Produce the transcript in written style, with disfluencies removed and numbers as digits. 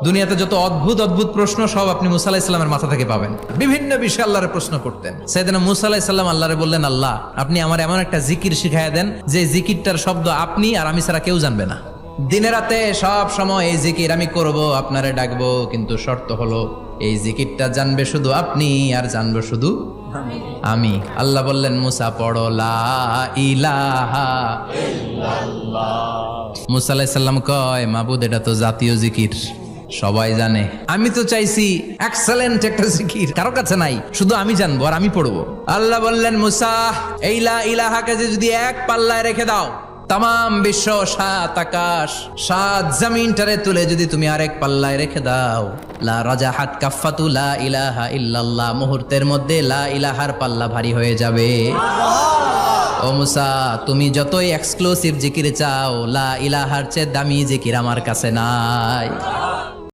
দুনিয়াতে যত অদ্ভুত অদ্ভুত প্রশ্ন সব আপনি মুসা আলাইহিস সালামের মাথা থেকে পাবেন। বিভিন্ন বিষয়ে আল্লাহরে প্রশ্ন করতেন। সাইয়েদনা মুসা আলাইহিস সালাম আল্লাহরে বললেন, আল্লাহ আপনি আমার এমন একটা জিকির শিখাইয়া দেন যে জিকিরটার শব্দ আপনি আর আমি ছাড়া কেউ জানবে না। দিনে রাতে সব সময় এই জিকির আমি করব, আপনারে ডাকবো, কিন্তু শর্ত হলো এই জিকিরটা জানবে শুধু আপনি আর জানবো শুধু আমি। আল্লাহ বললেন, মুসা পড়ো লা ইলাহা ইল্লাল্লাহ। মুসা আলাইহিস সালাম কয়, মাবুদ এটা তো জাতীয় জিকির, সবাই জানে। আমি তো চাইছি এক্সেলেন্ট একটা জিকির, কারো কাছে নাই, শুধু আমি জানবো আর আমি পড়বো। আল্লাহ বললেন, মুসা এই লা ইলাহাকে যদি এক পাল্লায় রেখে দাও, তাম বিশ্ব, 7 আকাশ 7 জমিনটারে তুলে যদি তুমি আরেক পাল্লায় রেখে দাও, লা রাজাহাত কাফাতু লা ইলাহা ইল্লাল্লাহ, মুহূর্তের মধ্যে লা ইলাহার পাল্লা ভারী হয়ে যাবে। ও মুসা, তুমি যতই এক্সক্লুসিভ জিকির চাও, লা ইলাহার চেয়ে দামি জিকির আমার কাছে নাই।